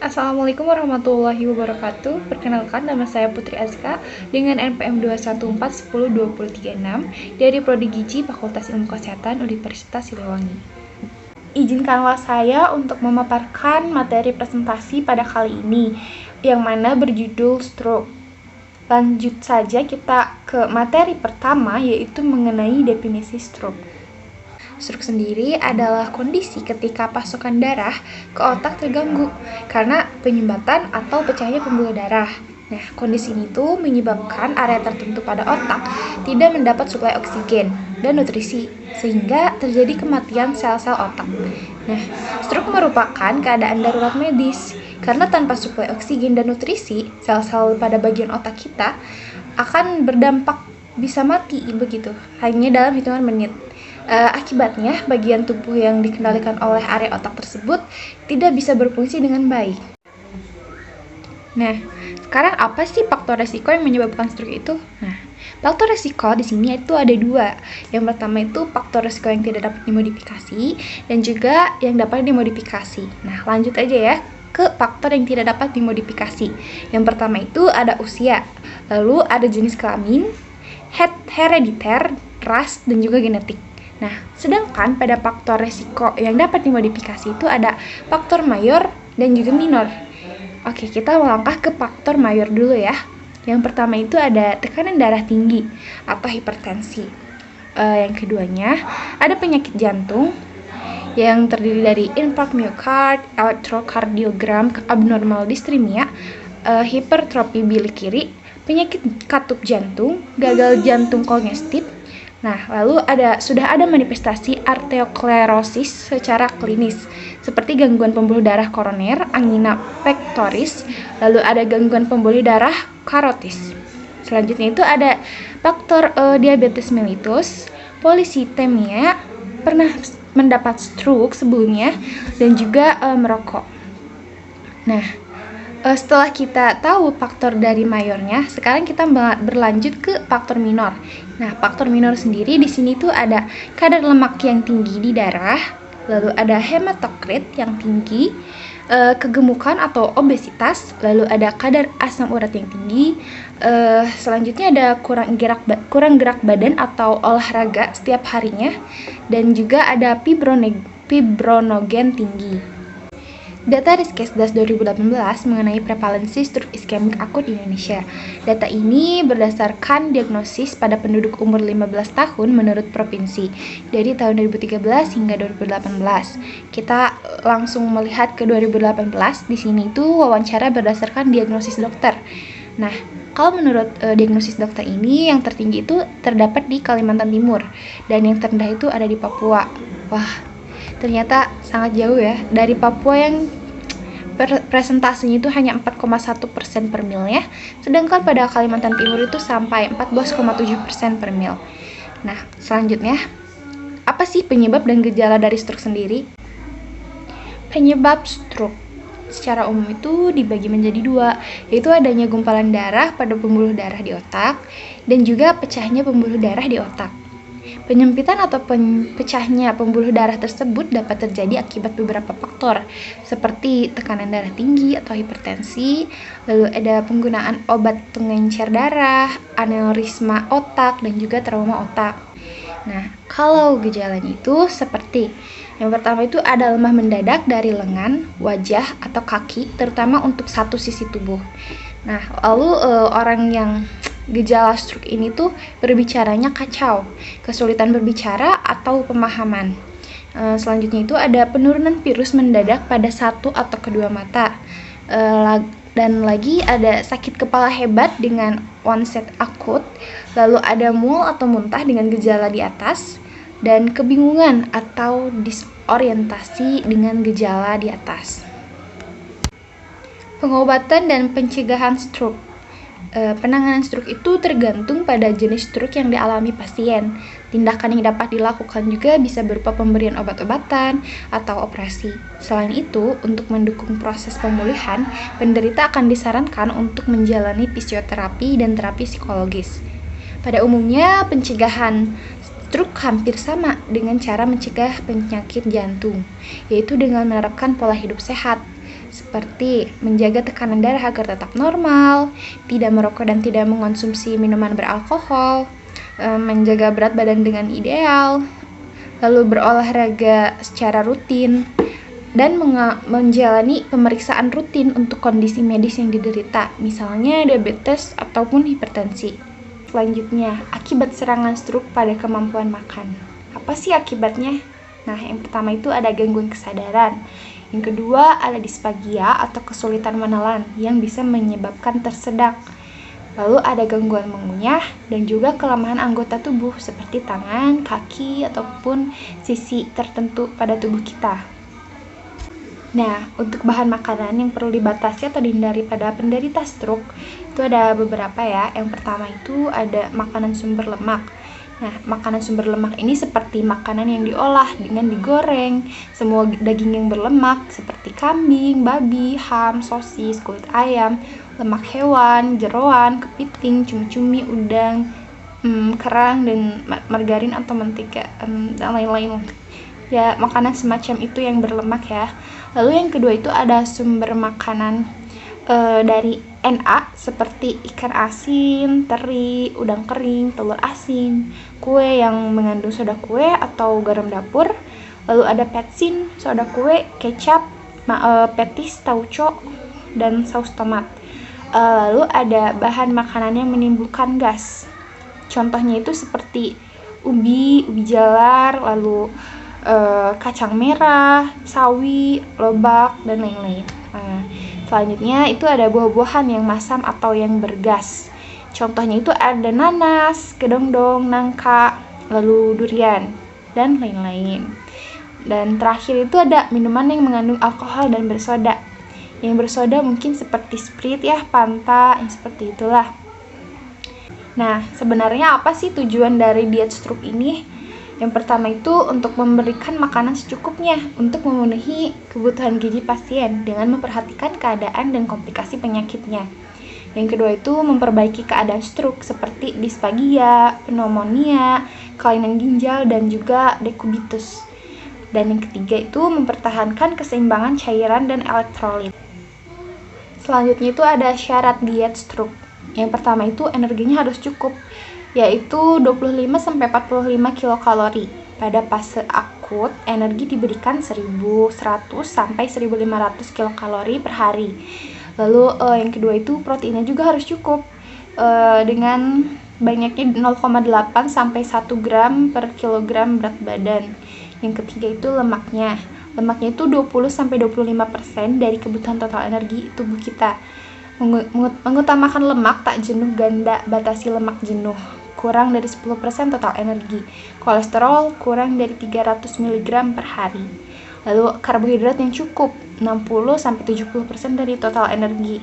Assalamualaikum warahmatullahi wabarakatuh. Perkenalkan, nama saya Putri Azka dengan NPM 214102036 dari Prodi Gizi Fakultas Ilmu Kesehatan Universitas Siliwangi. Izinkanlah saya untuk memaparkan materi presentasi pada kali ini yang mana berjudul stroke. Lanjut saja kita ke materi pertama, yaitu mengenai definisi stroke. Stroke sendiri adalah kondisi ketika pasokan darah ke otak terganggu karena penyumbatan atau pecahnya pembuluh darah. Nah, kondisi ini tuh menyebabkan area tertentu pada otak tidak mendapat suplai oksigen dan nutrisi, sehingga terjadi kematian sel-sel otak. Nah, stroke merupakan keadaan darurat medis karena tanpa suplai oksigen dan nutrisi, sel-sel pada bagian otak kita akan berdampak bisa mati begitu, hanya dalam hitungan menit. Akibatnya, bagian tubuh yang dikendalikan oleh area otak tersebut tidak bisa berfungsi dengan baik. Nah, sekarang apa sih faktor resiko yang menyebabkan stroke itu? Nah, faktor resiko di sini itu ada dua. Yang pertama itu faktor resiko yang tidak dapat dimodifikasi dan juga yang dapat dimodifikasi. Nah, lanjut aja ya ke faktor yang tidak dapat dimodifikasi. Yang pertama itu ada usia, lalu ada jenis kelamin, herediter, ras, dan juga genetik. Nah, sedangkan pada faktor resiko yang dapat dimodifikasi itu ada faktor mayor dan juga minor. Oke, kita melangkah ke faktor mayor dulu ya. Yang pertama itu ada tekanan darah tinggi atau hipertensi. Yang keduanya ada penyakit jantung yang terdiri dari infark miokard, elektrokardiogram abnormal distremia, hipertrofi bilik kiri, penyakit katup jantung, gagal jantung kongestif. Nah, lalu sudah ada manifestasi arteriosklerosis secara klinis, seperti gangguan pembuluh darah koroner, angina pectoris, lalu ada gangguan pembuluh darah karotis. Selanjutnya itu ada faktor diabetes mellitus, polisitemia, pernah mendapat stroke sebelumnya, dan juga merokok. Nah, setelah kita tahu faktor dari mayornya, sekarang kita berlanjut ke faktor minor. Nah, faktor minor sendiri di sini tuh ada kadar lemak yang tinggi di darah, lalu ada hematokrit yang tinggi, kegemukan atau obesitas, lalu ada kadar asam urat yang tinggi, selanjutnya ada kurang gerak badan atau olahraga setiap harinya, dan juga ada fibrinogen tinggi. Data Riskesdas 2018 mengenai prevalensi stroke iskemik akut di Indonesia. Data ini berdasarkan diagnosis pada penduduk umur 15 tahun menurut provinsi dari tahun 2013 hingga 2018. Kita langsung melihat ke 2018. Di sini itu wawancara berdasarkan diagnosis dokter. Nah, kalau menurut diagnosis dokter ini, yang tertinggi itu terdapat di Kalimantan Timur dan yang terendah itu ada di Papua. Wah, ternyata sangat jauh ya. Dari Papua yang presentasinya itu hanya 4,1% per mil ya, sedangkan pada Kalimantan Timur itu sampai 14,7% per mil. Nah, selanjutnya, apa sih penyebab dan gejala dari stroke sendiri? Penyebab stroke secara umum itu dibagi menjadi dua, yaitu adanya gumpalan darah pada pembuluh darah di otak dan juga pecahnya pembuluh darah di otak. Penyempitan atau pecahnya pembuluh darah tersebut dapat terjadi akibat beberapa faktor, seperti tekanan darah tinggi atau hipertensi, lalu ada penggunaan obat pengencer darah, aneurisma otak, dan juga trauma otak. Nah, kalau gejalanya itu seperti yang pertama itu ada lemah mendadak dari lengan, wajah, atau kaki, terutama untuk satu sisi tubuh. Nah, lalu orang yang gejala stroke ini tuh berbicaranya kacau, kesulitan berbicara atau pemahaman. Selanjutnya itu ada penurunan virus mendadak pada satu atau kedua mata. Dan lagi ada sakit kepala hebat dengan onset akut, lalu ada mual atau muntah dengan gejala di atas, dan kebingungan atau disorientasi dengan gejala di atas. Pengobatan dan pencegahan stroke. Penanganan stroke itu tergantung pada jenis stroke yang dialami pasien. Tindakan yang dapat dilakukan juga bisa berupa pemberian obat-obatan atau operasi. Selain itu, untuk mendukung proses pemulihan, penderita akan disarankan untuk menjalani fisioterapi dan terapi psikologis. Pada umumnya, pencegahan stroke hampir sama dengan cara mencegah penyakit jantung, yaitu dengan menerapkan pola hidup sehat, seperti menjaga tekanan darah agar tetap normal, tidak merokok dan tidak mengonsumsi minuman beralkohol, menjaga berat badan dengan ideal, lalu berolahraga secara rutin, dan menjalani pemeriksaan rutin untuk kondisi medis yang diderita, misalnya diabetes ataupun hipertensi. Selanjutnya, akibat serangan stroke pada kemampuan makan. Apa sih akibatnya? Nah, yang pertama itu ada gangguan kesadaran. Yang kedua ada disfagia atau kesulitan menelan yang bisa menyebabkan tersedak. Lalu ada gangguan mengunyah dan juga kelemahan anggota tubuh seperti tangan, kaki, ataupun sisi tertentu pada tubuh kita. Nah, untuk bahan makanan yang perlu dibatasi atau dihindari pada penderita stroke itu ada beberapa ya. Yang pertama itu ada makanan sumber lemak. Nah, makanan sumber lemak ini seperti makanan yang diolah dengan digoreng, semua daging yang berlemak seperti kambing, babi, ham, sosis, kulit ayam, lemak hewan, jeroan, kepiting, cumi-cumi, udang, kerang, dan margarin atau mentega, dan lain-lain. Ya, makanan semacam itu yang berlemak ya. Lalu yang kedua itu ada sumber makanan dari NA seperti ikan asin, teri, udang kering, telur asin, kue yang mengandung soda kue atau garam dapur. Lalu ada petsin, soda kue, kecap, petis, tauco, dan saus tomat. Lalu ada bahan makanan yang menimbulkan gas. Contohnya itu seperti ubi jalar, lalu kacang merah, sawi, lobak, dan lain-lain. Selanjutnya itu ada buah-buahan yang masam atau yang bergas. Contohnya itu ada nanas, kedongdong, nangka, lalu durian, dan lain-lain. Dan terakhir itu ada minuman yang mengandung alkohol dan bersoda. Yang bersoda mungkin seperti Sprite ya, Fanta, yang seperti itulah. Nah, sebenarnya apa sih tujuan dari diet stroke ini? Yang pertama itu untuk memberikan makanan secukupnya untuk memenuhi kebutuhan gizi pasien dengan memperhatikan keadaan dan komplikasi penyakitnya. Yang kedua itu memperbaiki keadaan stroke seperti disfagia, pneumonia, kelainan ginjal, dan juga dekubitus. Dan yang ketiga itu mempertahankan keseimbangan cairan dan elektrolit. Selanjutnya itu ada syarat diet stroke. Yang pertama itu energinya harus cukup, yaitu 25-45 kilokalori. Pada fase akut, energi diberikan 1.100 sampai 1.500 kilokalori per hari. Lalu yang kedua itu proteinnya juga harus cukup dengan banyaknya 0,8 sampai 1 gram per kilogram berat badan. Yang ketiga itu lemaknya. Lemaknya itu 20-25% dari kebutuhan total energi tubuh kita. Mengutamakan lemak tak jenuh ganda, batasi lemak jenuh. Kurang dari 10% total energi. Kolesterol kurang dari 300 mg per hari. Lalu karbohidrat yang cukup 60-70% dari total energi.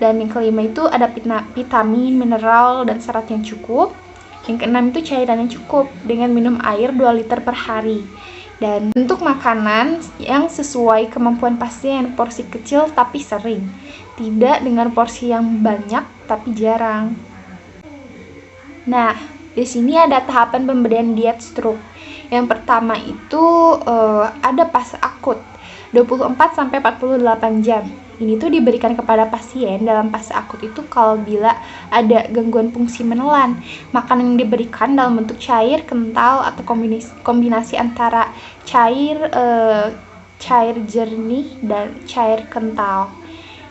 Dan yang kelima itu ada vitamin, mineral, dan serat yang cukup. Yang keenam itu cairan yang cukup dengan minum air 2 liter per hari. Dan bentuk makanan yang sesuai kemampuan pasien, porsi kecil tapi sering. Tidak dengan porsi yang banyak tapi jarang. Nah, di sini ada tahapan pemberian diet stroke. Yang pertama itu ada fase akut, 24-48 jam. Ini tuh diberikan kepada pasien dalam fase akut itu kalau bila ada gangguan fungsi menelan. Makanan yang diberikan dalam bentuk cair, kental, atau kombinasi antara cair jernih dan cair kental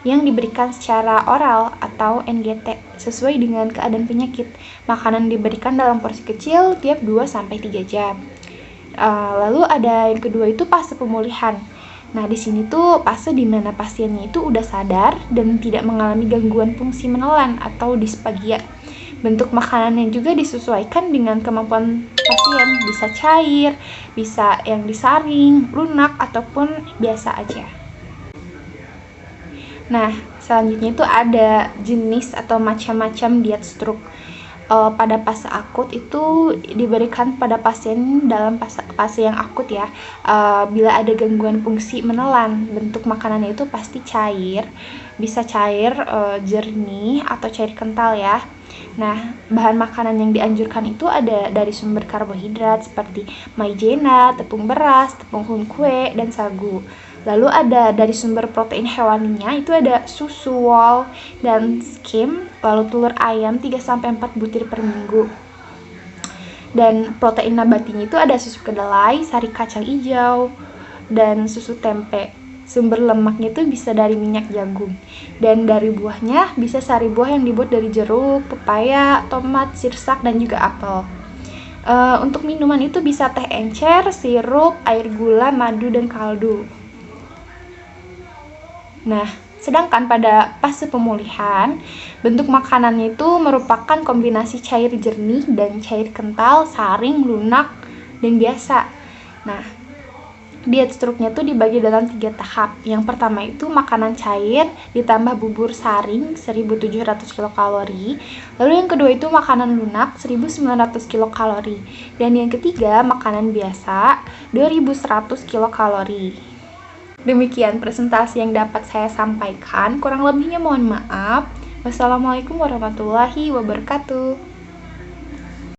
yang diberikan secara oral atau NGT sesuai dengan keadaan penyakit. Makanan diberikan dalam porsi kecil tiap 2-3 jam. Lalu ada yang kedua itu fase pemulihan. Nah, di sini tuh fase di mana pasiennya itu udah sadar dan tidak mengalami gangguan fungsi menelan atau disfagia. Bentuk makanannya juga disesuaikan dengan kemampuan pasien, bisa cair, bisa yang disaring, lunak, ataupun biasa aja. Nah, selanjutnya itu ada jenis atau macam-macam diet stroke. Pada fase akut itu diberikan pada pasien dalam fase yang akut ya. Bila ada gangguan fungsi menelan, bentuk makanannya itu pasti cair, bisa cair jernih atau cair kental ya. Nah, bahan makanan yang dianjurkan itu ada dari sumber karbohidrat seperti maizena, tepung beras, tepung kue, dan sagu. Lalu ada dari sumber protein hewaninya itu ada susu, wol, dan skim, lalu telur ayam 3-4 butir per minggu. Dan protein nabatinya itu ada susu kedelai, sari kacang hijau, dan susu tempe. Sumber lemaknya itu bisa dari minyak jagung. Dan dari buahnya bisa sari buah yang dibuat dari jeruk, pepaya, tomat, sirsak, dan juga apel. Untuk minuman itu bisa teh encer, sirup, air gula, madu, dan kaldu. Nah, sedangkan pada fase pemulihan, bentuk makanannya itu merupakan kombinasi cair jernih dan cair kental, saring, lunak, dan biasa. Nah, diet struknya itu dibagi dalam 3 tahap. Yang pertama itu makanan cair ditambah bubur saring 1700 kilokalori. Lalu yang kedua itu makanan lunak 1900 kilokalori. Dan yang ketiga makanan biasa 2100 kilokalori. Demikian presentasi yang dapat saya sampaikan. Kurang lebihnya mohon maaf. Wassalamualaikum warahmatullahi wabarakatuh.